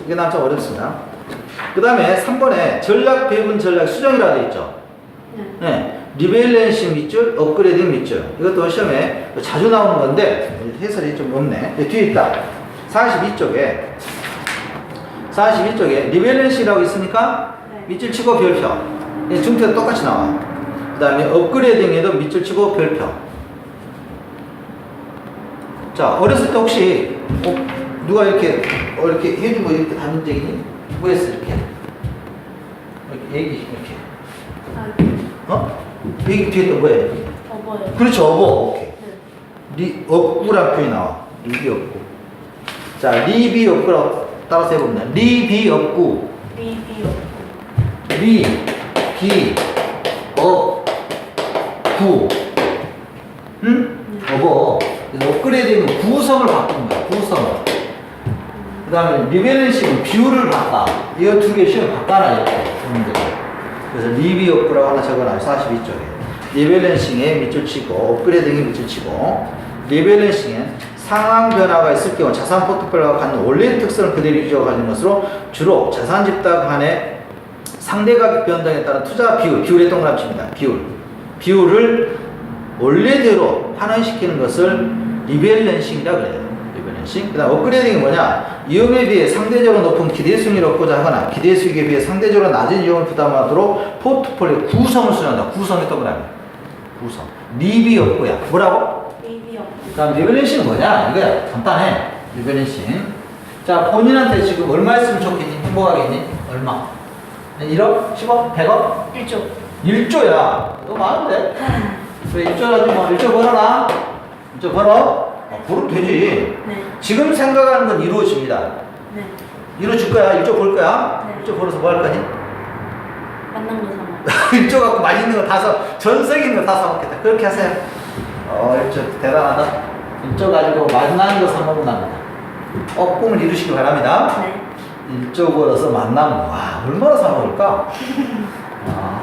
이게 난 좀 어렵습니다. 그 다음에 3번에 전략 배분 전략 수정이라고 되어 있죠. 네. 리밸런싱 밑줄, 업그레이딩 밑줄. 이것도 시험에 자주 나오는 건데 해설이 좀 없네. 뒤에 있다. 42쪽에 리밸런싱이라고 있으니까 밑줄 치고 별표. 중태도 똑같이 나와. 그 다음에 업그레이딩에도 밑줄 치고 별표. 자, 어렸을 때 혹시 누가 이렇게 해준 거 이렇게 다닌 적 있니? 뭐 했어 이렇게? 얘기 이렇게. 얘기 뒤에 또 뭐예요? 어버요. 그렇죠, 어버. 오케이. 네. 업구라는 표현이 나와. 리비업구. 자, 리비업구라고 따라서 해봅니다. 리비업구. 리비업구. 응? 어버. 그래서 업그레이드는 구성을 바꾼 거야. 구성을. 그 다음에 리밸런싱은 비율을 바꿔. 이거 두 개 시험 바꿔놔. 이렇게. 그래서 리비업구라고 하나 적어놔요. 42쪽에. 리밸런싱에 밑줄 치고, 업그레이딩에 밑줄 치고, 리밸런싱엔 상황 변화가 있을 경우 자산 포트폴리오가 갖는 원래의 특성을 그대로 유지하는 것으로 주로 자산 집단 간의 상대가격 변동에 따른 투자 비율의 동그라미입니다. 비율을 원래대로 환원시키는 것을 리밸런싱이라고 그래요. 리밸런싱. 그 다음 업그레이딩이 뭐냐? 위험에 비해 상대적으로 높은 기대 수익을 얻고자 하거나 기대 수익에 비해 상대적으로 낮은 위험을 부담하도록 포트폴리오 구성을 수행한다. 구성의 동그라미. 구성. 리비업구야. 뭐라고? 그 다음 리밸런싱은 뭐냐? 이거야. 간단해. 리밸런싱. 자, 본인한테 지금 얼마 있으면 좋겠니? 행복하겠니? 얼마? 1억? 10억? 100억? 1조. 1조야. 너 많은데? 그래, 1조 가지고 1조 벌어라. 1조 벌어? 벌으면 되지. 네. 지금 생각하는 건 이루어집니다. 네. 이루어질 거야? 1조 벌 거야? 네. 1조 벌어서 뭐 할 거니? 만난 거 사먹. 1조 갖고 맛있는 거 다 전세계 있는 거 다 사먹겠다. 그렇게 하세요. 1조 대단하다. 1조 가지고 맛나는 거 사먹는답니다. 꿈을 이루시기 바랍니다. 네. 1조 벌어서 만나면 와 얼마나 사먹을까?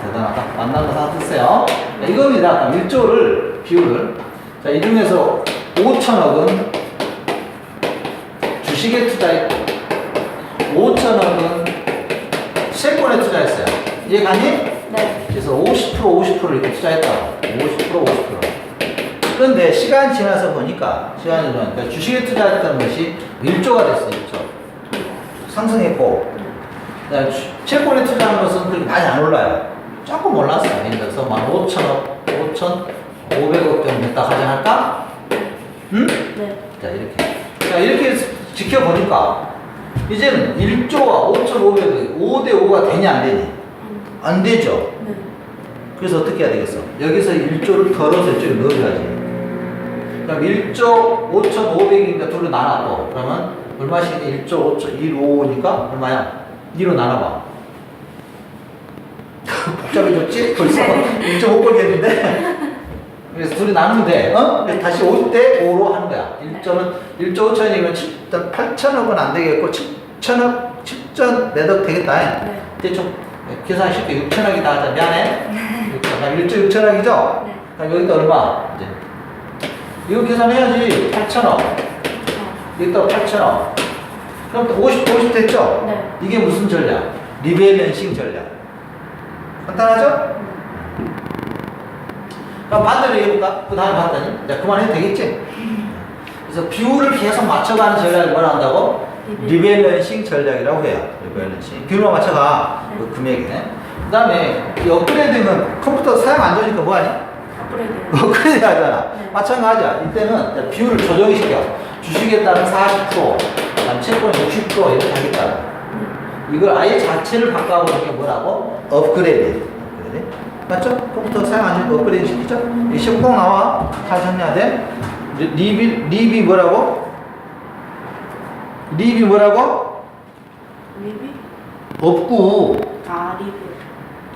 대단하다. 만난 거 사 드세요. 이겁니다. 1조를 비율을. 자, 이 중에서 5천억은 주식에 투자했고 5천억은 채권에 투자했어요. 이해가니? 네. 그래서 50% 이렇게 투자했다고. 50%. 그런데 시간이 지나서 보니까 주식에 투자했다는 것이 1조가 됐어요. 1조. 상승했고, 그다음에 채권에 투자하는 것은 그렇게 많이 안 올라요. 조금 올랐어요. 예를 들어서 5천억, 5,500억 정도 됐다 가정할까? 응? 네. 자, 이렇게. 자, 이렇게 지켜보니까 이제는 1조와 5,500억이 5대5가 되냐 안 되니? 안 되죠. 네. 그래서 어떻게 해야 되겠어? 여기서 1조를 덜어서 이쪽에 넣어줘야지. 그럼 1조 5,500인가 둘로 나눠. 그러면 얼마씩 1조 5천 1, 5니까 얼마야? 2로 나눠봐. 복잡해졌지? 벌써 1조 못 벌겠는데? 그래서 둘이 나누면 돼. 어? 그래서 다시 5대 5로 하는 거야. 1조 5천이면 8천억은 안 되겠고 7천억, 7천 몇억 되겠다. 네. 대충 계산 쉽게 6천억이다 하자. 미안해. 1조 6천억이죠? 네. 그럼 여기다 얼마? 이제 이거 계산해야지. 8천억. 여기다 8천억. 그럼 50 됐죠? 네. 이게 무슨 전략? 리밸런싱 전략. 간단하죠? 그럼 반대로 해볼까? 그 다음에 봤더니 이제 그만해도 되겠지? 그래서 비율을 계속 맞춰가는 전략을 뭐라 한다고? 리밸런싱 전략이라고 해요. 리밸런싱. 비율만 맞춰가. 네. 그 금액에. 그 다음에 이 업그레이드는 컴퓨터 사용 안 되니까 뭐하니? 업그레이드. 업그레이드 하잖아. 네. 마찬가지야. 이때는 비율을 조정시켜. 주식에 따른 40%, 그다음 채권에 60% 이렇게 하겠다. 이걸 아예 자체를 바꿔보는 게 뭐라고? 업그레이드. 맞죠? 컴퓨터 사용 안 되니까 업그레이드 시키죠? 이 시험 꼭 나와. 잘 정리해야 돼. 립이 뭐라고? 립이 뭐라고? 리뷰? 없고. 아, 리뷰.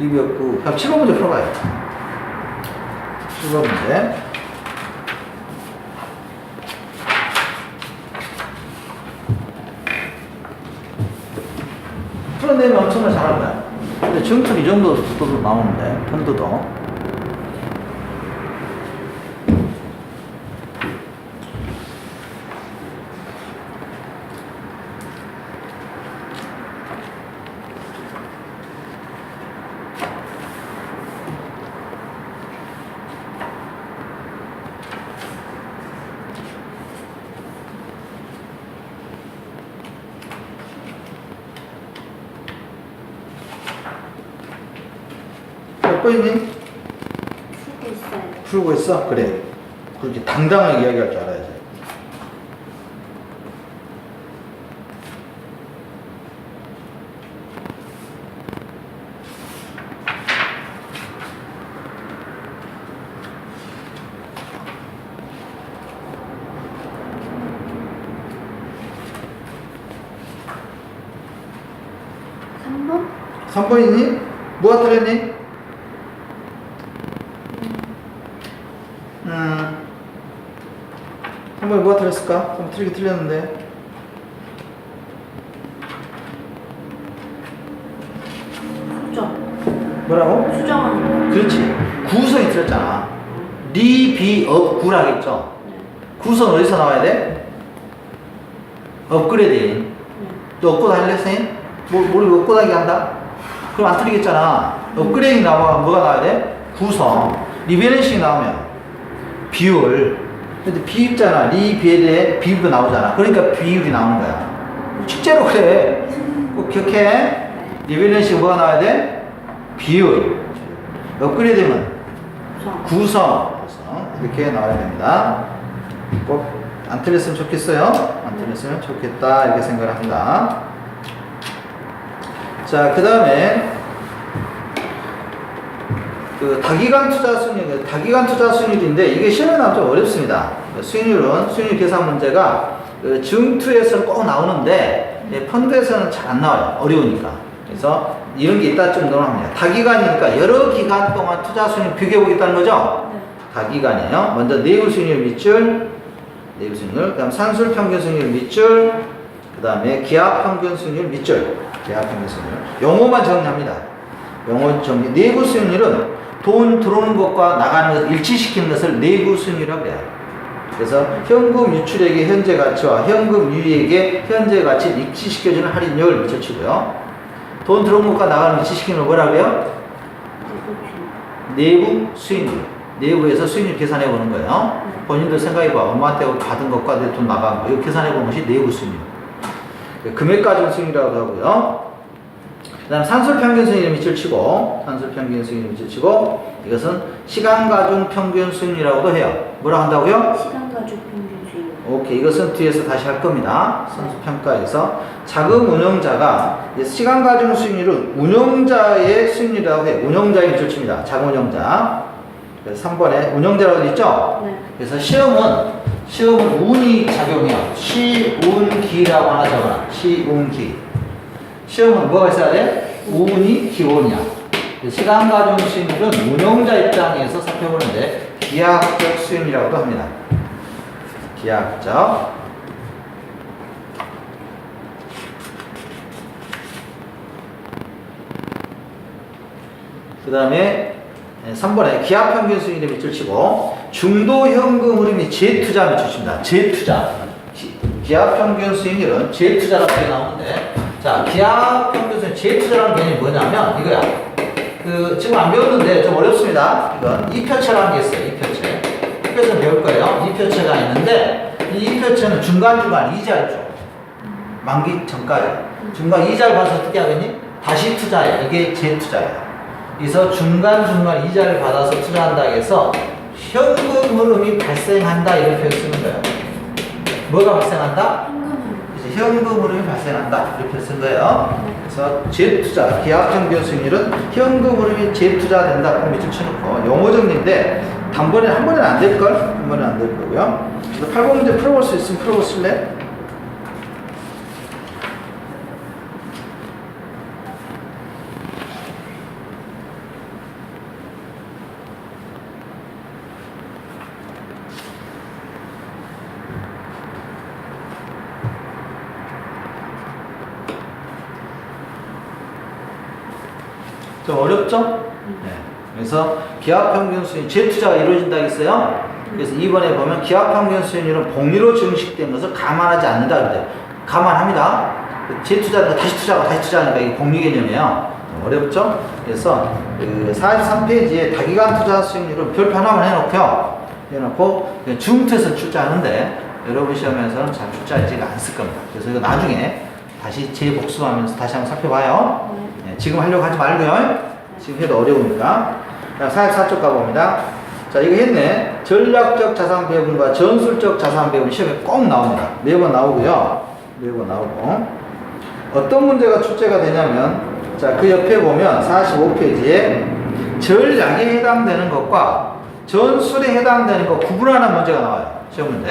립이 없고. 그럼 7번 문제 풀어봐요. 7번 문제. 풀어내면 엄청나게 잘할 거야. 근데 정투 이 정도 속도로 나오는데, 펀드도. 몇 번이니? 풀고 있어요. 풀고 있어? 그래. 그렇게 당당하게 이야기할 줄 알아야지. 삼 번 3번이니? 뭐가 틀렸니? 한 번에 뭐가 틀렸을까? 한번 틀리게 틀렸는데. 수정. 뭐라고? 수정하는 거. 그렇지. 구성이 틀렸잖아. 리비업구라겠죠? 네. 구성 어디서 나와야 돼? 업그레이드. 네. 또 업고 다닐래, 선생님? 머리 업고 다니게 한다? 그럼 안 틀리겠잖아. 업그레이드 나와, 뭐가 나와야 돼? 구성. 리밸런싱 나오면 비율. 근데 비입잖아. 리비에 비율도 나오잖아. 그러니까 비율이 나오는 거야. 실제로 그래. 꼭 기억해. 리밸런싱 뭐가 나와야 돼? 비율. 업그레이드면 구성. 이렇게 나와야 됩니다. 꼭 안 틀렸으면 좋겠어요. 안 틀렸으면 좋겠다. 이렇게 생각을 합니다. 자, 그 다음에 그 다기간 투자 수익률, 다기간 투자 수익률인데 이게 시험에 나오면 좀 어렵습니다. 수익률 계산 문제가 그 증투에서는 꼭 나오는데 펀드에서는 잘 안 나와요. 어려우니까. 그래서 이런 게 있다 정도는 합니다. 다기간이니까 여러 기간 동안 투자 수익률 비교해보겠다는 거죠? 네. 다기간이에요. 먼저 내부 수익률 밑줄, 내부 수익률, 그 다음 산술 평균 수익률 밑줄, 그 다음에 기업 평균 수익률 밑줄, 기업 평균 수익률. 용어만 정리합니다. 용어 정리. 내부 수익률은 돈 들어오는 것과 나가는 것을 일치시키는 것을 내부 수익률이라고 해요. 그래서 현금 유출액의 현재 가치와 현금 유입액의 현재 가치를 일치시켜주는 할인율 미쳐치고요. 돈 들어온 것과 나가는 일치시키는 걸 뭐라고요? 내부 수익률. 내부에서 수익률 계산해 보는 거예요. 본인들 생각해 봐. 엄마한테 받은 것과 내 돈 나간 거. 이거 계산해 보는 것이 내부 수익률. 금액 가중 수익이라고 하고요. 그 다음 산술 평균 수익률 밑줄 치고, 산술 평균 수익률 밑줄 치고, 이것은 시간 가중 평균 수익률이라고도 해요. 뭐라 한다고요? 시간 가족 평균 수익. 오케이. 이것은 뒤에서 다시 할 겁니다. 선수평가에서. 자금 운영자가 시간 가중 수익률은 운영자의 수익률이라고 해요. 운영자의 밑줄 칩니다. 자금 운영자. 그래서 3번에 운영자라고 되어 있죠? 네. 그래서 시험은 운이 작용해요. 시운기라고 하나 적어놔. 시운기. 시험은 뭐가 있어야 돼? 운이 기본이야. 시간 가중 수익률은 운영자 입장에서 살펴보는데 기하학적 수익률이라고도 합니다. 기하학적. 그 다음에 3번에 기하평균 수익률에 밑줄 치고 중도 현금 흐름이 재투자 밑줄 칩니다. 재투자. 기하평균 수익률은 재투자라고 나오는데, 자, 기하평균 수익률 재투자라는 개념이 뭐냐면 이거야. 지금 안 배웠는데 좀 어렵습니다. 이건 이표체라는 게 있어요. 이표체. 이표체는 배울 거예요. 이표체가 있는데 이 이표체는 중간중간 이자 있죠. 만기 전까지. 중간 이자를 받아서 어떻게 하겠니? 다시 투자해. 이게 재투자예요. 그래서 중간중간 이자를 받아서 투자한다 해서 현금 흐름이 발생한다 이런 표현 쓰는 거예요. 뭐가 발생한다? 그래서 현금 흐름이 발생한다 이렇게 쓴 거예요. 그래서 재투자, 기하평균 수익률은 현금 흐름이 재투자된다 그럼 밑줄 쳐놓고 용어 정리인데 한 번에는 안 될걸? 한 번에는 안 될 거고요. 그래서 8번 문제 풀어볼 수 있으면 풀어볼 쓸래? 좀 어렵죠? 네. 그래서 기하평균 수익, 재투자가 이루어진다 했어요. 그래서 2번에 보면 기하평균 수익률은 복리로 증식된 것을 감안하지 않는다 그래요. 감안합니다. 재투자는 다시 투자하고 다시 투자하니까 이게 복리 개념이에요. 어렵죠? 그래서 43페이지에 다기간 투자 수익률은 별표 하나만 해놓고 중투에서 출제하는데 여러분 시험에서는 잘 출제하지가 않을 겁니다. 그래서 이거 나중에 다시 재복습하면서 다시 한번 살펴봐요. 네, 지금 하려고 하지 말고요. 지금 해도 어려우니까. 44쪽 가봅니다. 자, 이거 했네. 전략적 자산 배분과 전술적 자산 배분 시험에 꼭 나옵니다. 매번 나오고요. 매번 나오고. 어떤 문제가 출제가 되냐면, 자, 그 옆에 보면 45페이지에 전략에 해당되는 것과 전술에 해당되는 것 구분하는 문제가 나와요. 시험 문제.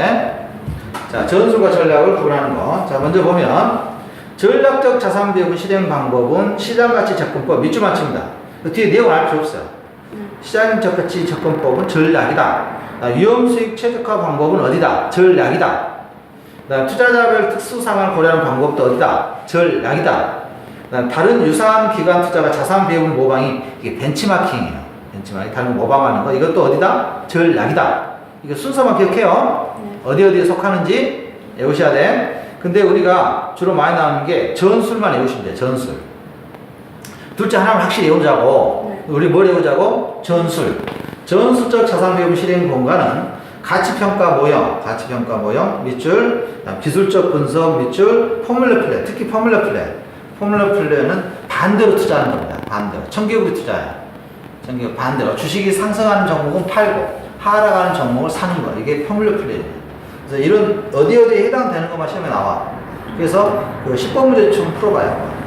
자, 전술과 전략을 구분하는 거. 자, 먼저 보면 전략적 자산 배분 실행 방법은 시장가치 접근법 밑줄 맞춥니다. 그 뒤에 내용 알 필요 없어요. 시장가치 접근법은 전략이다. 위험수익 최적화 방법은 어디다? 전략이다. 투자자별 특수 상황을 고려하는 방법도 어디다? 전략이다. 다른 유사한 기관 투자가 자산 배분 모방이 이게 벤치마킹이에요. 벤치마킹 다른 거 모방하는 거 이것도 어디다? 전략이다. 이거 순서만 기억해요. 어디에 속하는지 외우셔야 돼. 근데 우리가 주로 많이 나오는 게 전술만 외우시면 돼요. 전술. 둘째 하나는 확실히 외우자고. 우리 뭘 외우자고? 전술. 전술적 자산 배분 실행 공간은 가치평가 모형 밑줄, 기술적 분석 밑줄, 포뮬러 플레이, 특히 포뮬러 플레이는 반대로 투자하는 겁니다. 반대로. 청기구리 투자야. 반대로. 주식이 상승하는 종목은 팔고, 하락하는 종목을 사는 거. 이게 포뮬러 플레이예요. 그래서 이런 어디에 해당되는 것만 시험에 나와. 그래서 그 10번 문제 좀 풀어봐요.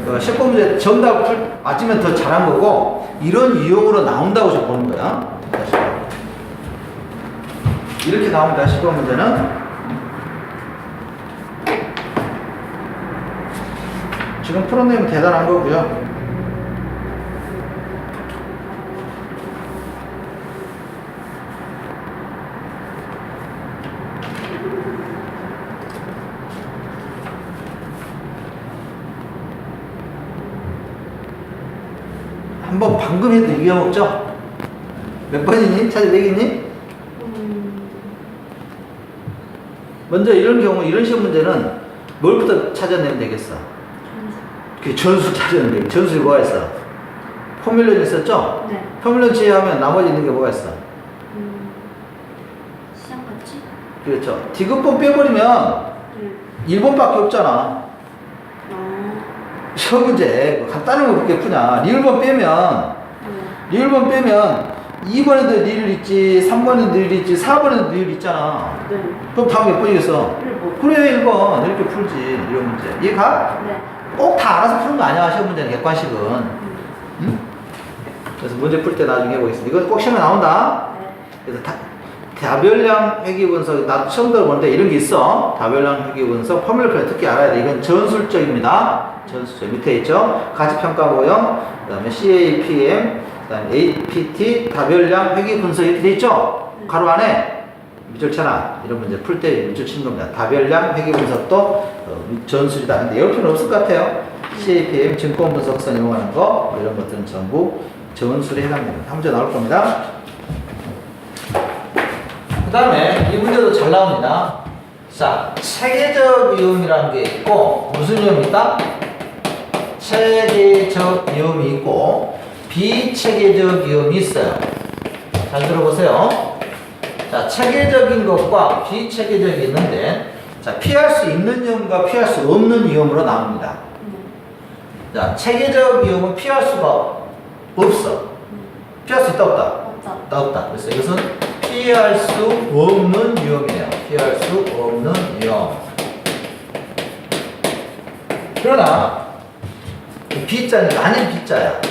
그 10번 문제 정답 맞으면 더 잘한 거고, 이런 유형으로 나온다고 저 보는 거야. 이렇게 나옵니다. 10번 문제는. 지금 풀어내면 대단한 거고요. 한번 방금 해도 이겨먹죠? 몇 번이니? 차지 되겠니? 먼저 이런 경우, 이런 시험 문제는 뭘부터 찾아내면 되겠어? 그 전수 찾아내면 되겠어. 전수에 뭐가 있어? 포뮬런 있었죠? 네. 포뮬런 제외하면 나머지 있는 게 뭐가 있어? 시험 같이? 그렇죠. 디귿번 빼버리면 네. 1번밖에 없잖아. 시험 문제 간단한 거 그렇게 푸냐. 리을번 빼면 네. 리을번 빼면 2번에도 리을 있지, 3번에도 리을 있지, 4번에도 리을 있잖아. 네. 그럼 다음 몇 번이겠어? 1번. 그래 1번 이렇게 풀지. 이런 문제 이해가? 네. 꼭 다 알아서 푸는 거 아니야. 시험 문제는 객관식은. 응? 그래서 문제 풀 때 나중에 해보겠습니다. 이건 꼭 시험에 나온다. 네. 그래서 다별량 회귀 분석, 나 처음 들어보는데 이런 게 있어. 다별량 회귀 분석 포뮬러 특히 알아야 돼. 이건 전술적입니다. 전술적 밑에 있죠. 가치평가 모형, 그다음에 CAPM, 그다음에 APT, 다별량 회귀 분석 이렇게 돼 있죠. 가로 안에 밑줄쳐놔. 이런 문제 풀 때 밑줄 치는 겁니다. 다별량 회귀 분석도 전술이다. 근데 이럴 필요는 없을 것 같아요. CAPM 증권 분석선 이용하는 거 이런 것들은 전부 전술에 해당됩니다. 한 문제 나올 겁니다. 그 다음에 이 문제도 잘 나옵니다. 자, 체계적 위험이라는 게 있고, 무슨 위험이 있다? 체계적 위험이 있고, 비체계적 위험이 있어요. 잘 들어보세요. 자, 체계적인 것과 비체계적이 있는데, 자, 피할 수 있는 위험과 피할 수 없는 위험으로 나옵니다. 자, 체계적 위험은 피할 수가 없어. 피할 수 있다, 없다? 없다. 없다. 그래서 이것은 피할 수 없는 위험이에요. 피할 수 없는 위험. 그러나 B자는 아닌 B자야.